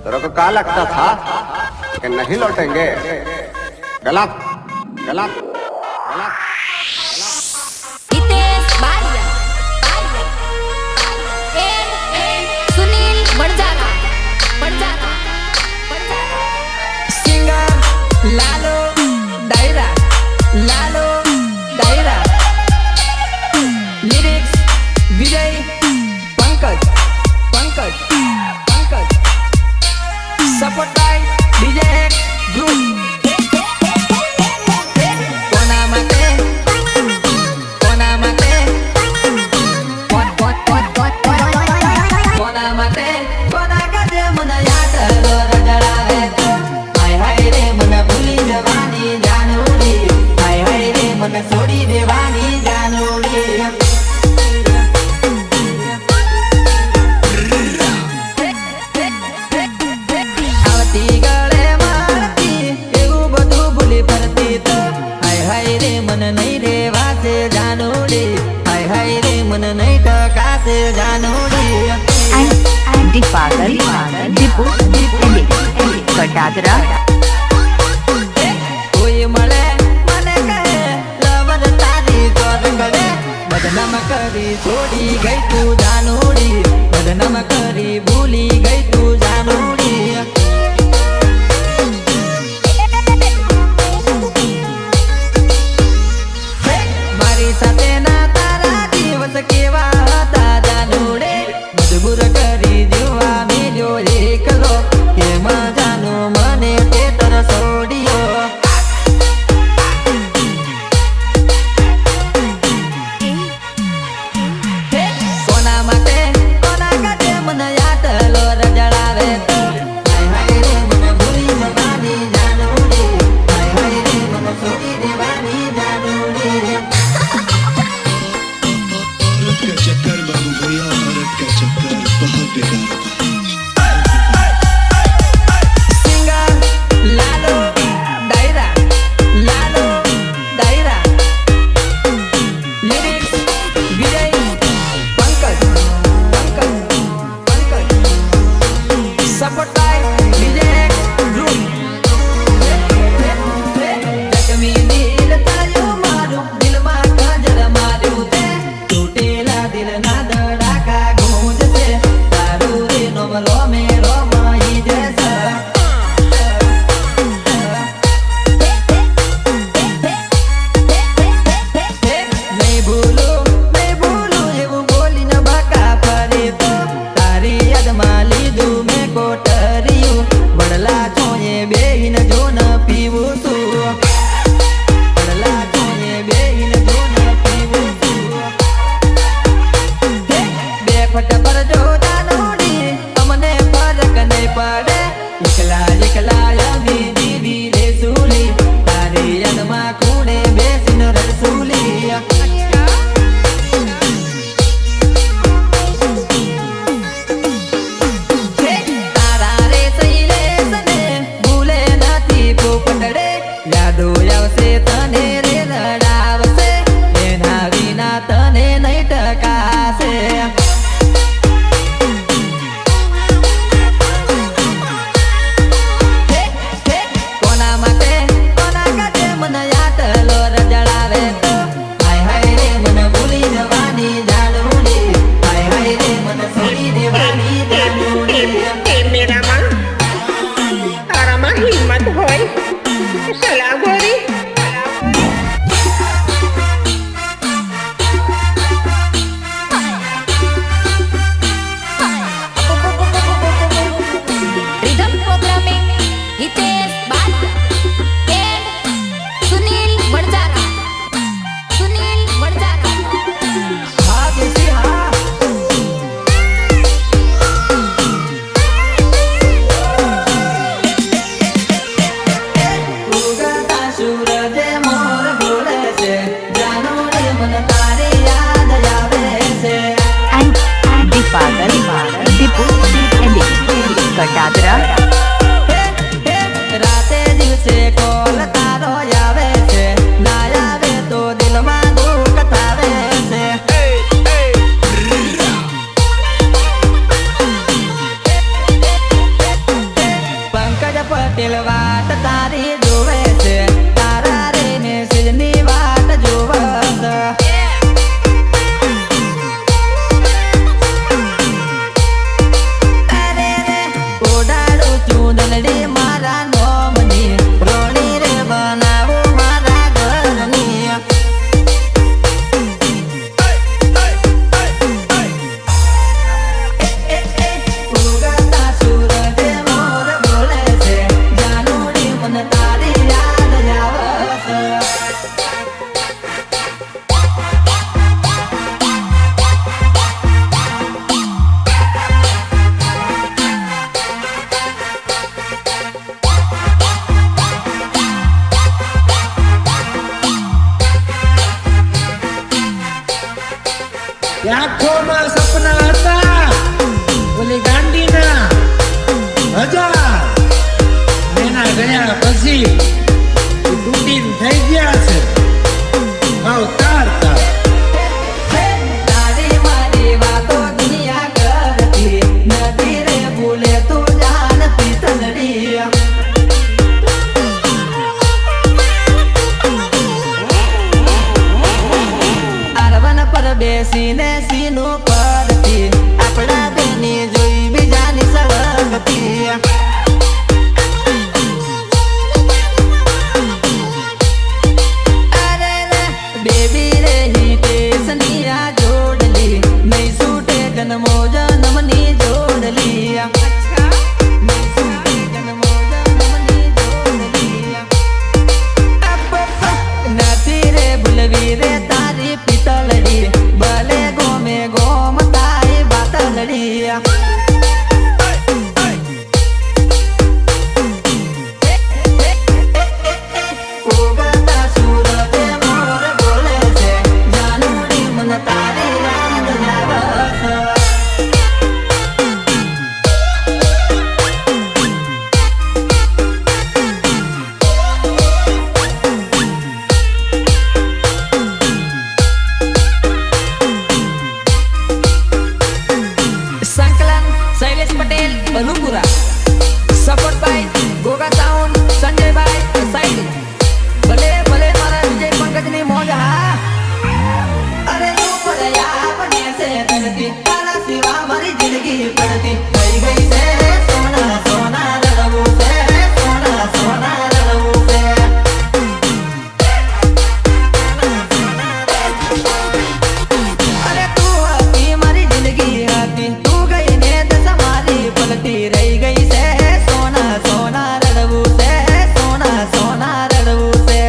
तेरे को क्या लगता था कि नहीं लौटेंगे? गलत गलत गलत। Hitesh Baria Sunil Badjara singer Lalo Dayra lyrics Vijay Pankaj support by DJ group कोना माटे कोना माटे कोना काजे मन याटलो रजडावे हाय हाय रे मन भूली जवानी जानूडी हाय हाय रे मन छोड़ी देवानी जानूडी नहीं रे वासे जानूडी हाय हाय रे मन नहीं टकासे जानूडी एंटी पागल दीपू कटादरा कोई मळे मने कहे लवन तारी कर गले बदनाम करी छोड़ी गई तू जानूडी बदनाम करी भूली गई तू जानूडी मजबूर करी जीवा मिल्यो एकलो के मजानो मने तेतर सोडियो कोना माटे कोना काजे मन याटलो रजडावे हाय લાખોમાં સપના હતા ઓલી ગાંડીના 1000 એના ગયા પછી એ તૂટીને થઈ ગયા છે હાવ તાર તાર તારી મારી વાતો દુનિયા કરતી નથી રે ભૂલે તું જાન પિતલડી આરવન પર બેસીને સીનું પડતી આપણા બેની જોઈ બીજાની સળગતી અરે રે બેબી રે હિતેશની આ જોડલી નહીં છૂટે જન્મો જન્મની જોડલી નહીં છૂટે જન્મો જન્મની જોડલી નથી રે ભૂલવી રે તારી પિતલડી ભલે ગોમે ગોમ તારી બાતલડી ઉગતા સુરતે મોર બોલે છે જાનુડી મન તારી યાદ આવે સંકલન Shailesh Patel Balupura support by Goga sound સંજયભાઈ સાઈડ ભલે ભલે મારા વિજય પંકજની મોજ હા અરે ઉપર આપને છે ધરતી તારા સિવા મારી જિંદગી પડતી થઈ ગઈ છે સોના સોના રડવું છે સોના સોના રડવું છે અરે તું હતી મારી જિંદગી હતી તું ગઈ ને દશા મારી પલટી રહી ગઈ છે સોના સોના રડવું છે સોના સોના રડવું છે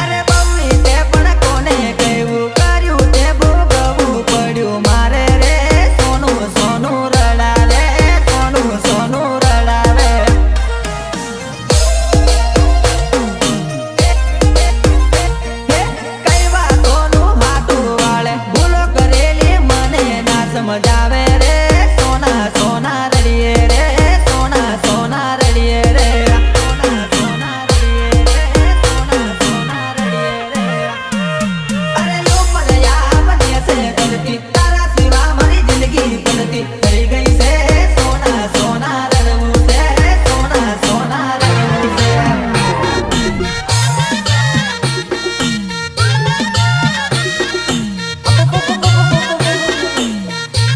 અરે બમ્મી તે પણ કોને કહેવું કર્યું તે ભોગવવું પડ્યું મારે રે સોનું સોનું રડાવે સોનું સોનું રડાવે કઈ વાતોનું હાટું વાળે ભૂલો કરેલી મને ના સમજાવે રે સોના સોના રડીએ રે સોના સોના રડીએ રે સોના સોના રડીએ રે સોના સોના રડીએ રે અરે લો પડ્યા બને છે કરતી તારા સિવા મારી જિંદગી પડતી થઈ ગઈ છે સોના સોના રડવું છે સોના સોના રડવું છે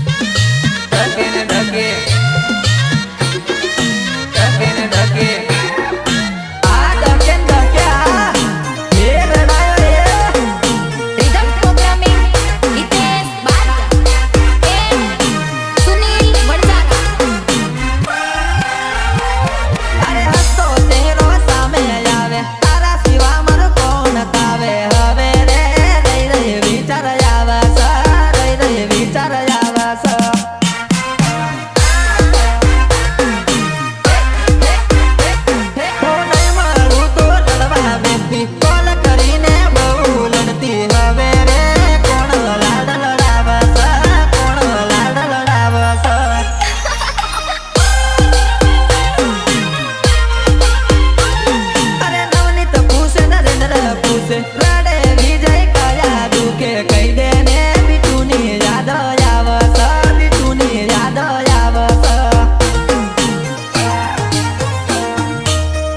ઢકે ને ઢકે ઢકે ને ઢકે આ ઢકે ને ઢક્યા હે રડાયો Rhythm programming Hitesh Bhatia and Sunil Vanjara. અરે હસતો ચહેરો સામે આવે તારા સિવા મારો કોણ તાવે હવે રે રહી રહી વિચાર આવે છે રહી રહી વિચાર આવે છે હું નહીં મળું તો રડવા બેસતી કોલ કરીને બહુ લડતી હવે રે કોણ લાડ લડાવે છે કોણ લાડ લડાવે છે અરે નવનીત પૂછે નરેન્દ્ર પૂછે રડે વિજય કયા દુખે કહી દે ને બીટુની યાદ આવે છે બીટુની યાદ આવે છે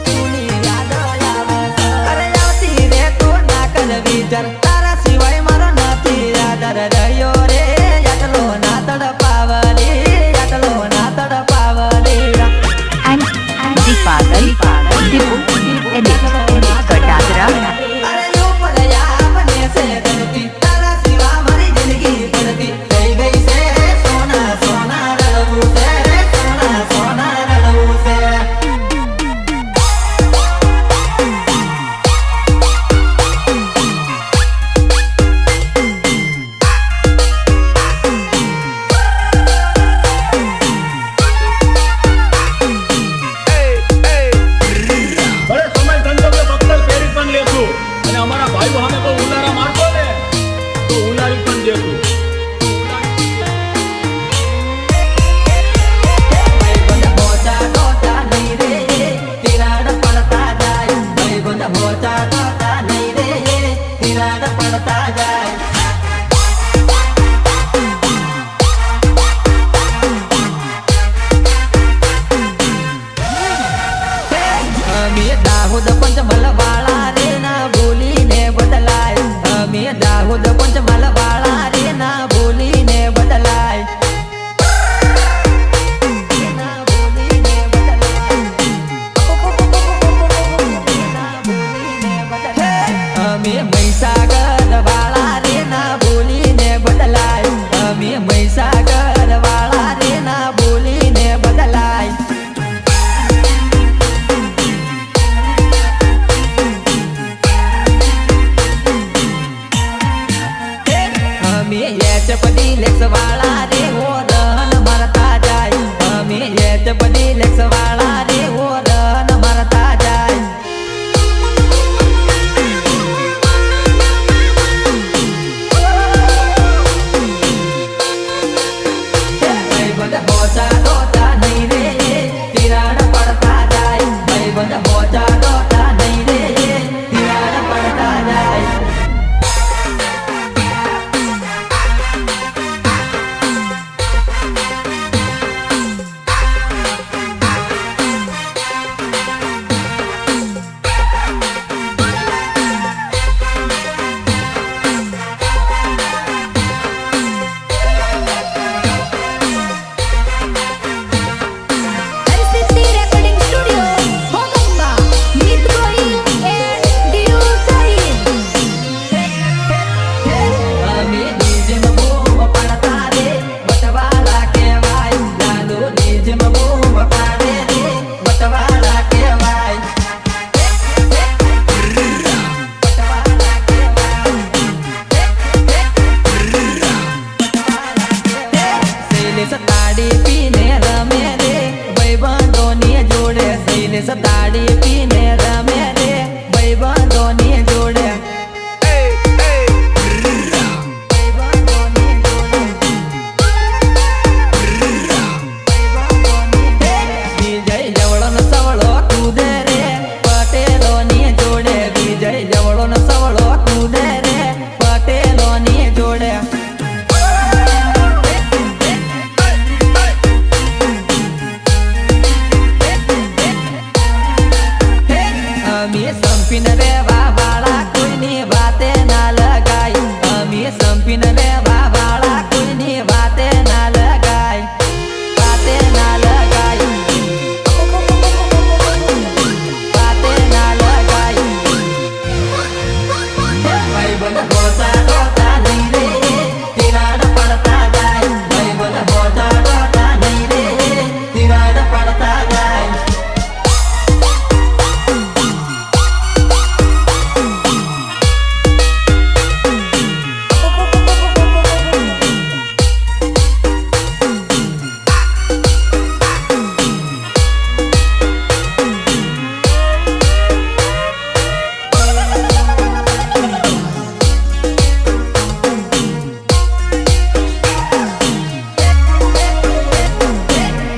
બીટુની યાદ આવે છે અરે આવતી રે તો ના કર વિચાર તારા સિવાય મારો નથી આદર રહ્યો રે યાદલો ના તડપાવલી યાદલો ના તડપાવલી and Dipagal, Dipu, edit, Kadagra. અરે લો પડ્યા બને છે ધરતી તારા સિવા મારી જિંદગી પડતી થઈ ગઈ છે સોના સોના રડવું છે સોના સોના રડવું છે હોતા હોતા નહીં રે તિરાડ પડતા જાય અમે દાહોદ પંચમલ વાળા રે ના બોલીને બદલાય અમે દાહોદ પંચમલ વાળા રે ના બોલીને બદલાય અમે મહીસાગર વાળા રે ના બોલીને બદલાય અમે મહીસાગર વાળા રે ના બોલીને બદલાય અમે યચપડી લેક્સ વાળા રે ઓરન મારતા જાય અમે યચપડી લેક્સ વાળા રે ઓરન મારતા જાય ભાઈબંધ હોતા હોતા નહીં રે તિરાડ પડતા જાય ભાઈબંધ હોતા હોતા નહીં રે તિરાડ પડતા જાય હરસિદ્ધિ રેકોર્ડિંગ સ્ટુડિયો ભોગંબા ગીત ગોહિલ એન્ડ ડીયુ સહીન અમે નીજમાં બૂમ પાડતા રે વટવાળા કહેવાય લાલુ નીજમાં બૂમ પાડે રે વટવાળા કહેવાય શૈલેષ તાળી પીને રમે રે ભાઈબંધોની જોડે શૈલેષ તાળી પીને રમે રે ભાઈબંધોની જોડે વિજય જવળો નો સવળો કૂદે રે પટેલો ની જોડે વિજય જવળો નો સવળો કૂદે રે પટેલો ની જોડે અમે સંપીને રેવા વાળા કોઈની વાતે ના લગાય અમે સંપીને રેવા વાળા કોઈની વાતે ના લગાય વાતે ના લગાય વાતે ના લગાય ભાઈબંધ હોતા હોતા નહીં રે તિરાડ પડતા જાય ભાઈબંધ હોતા હોતા નહીં રે તિરાડ પડતા જાય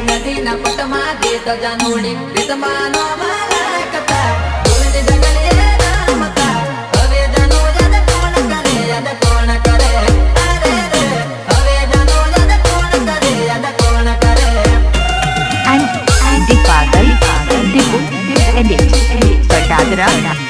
નદીના પટમાં ગીત જાનુડી રીતમાનો મારા કથા ભૂલની જગલે રમતા હવે જાનો યાદ કોણ કરે યાદ કોણ કરે અરે રે હવે જાનો યાદ કોણ કરે યાદ કોણ કરે and Deepak Dipu Edit Gadadra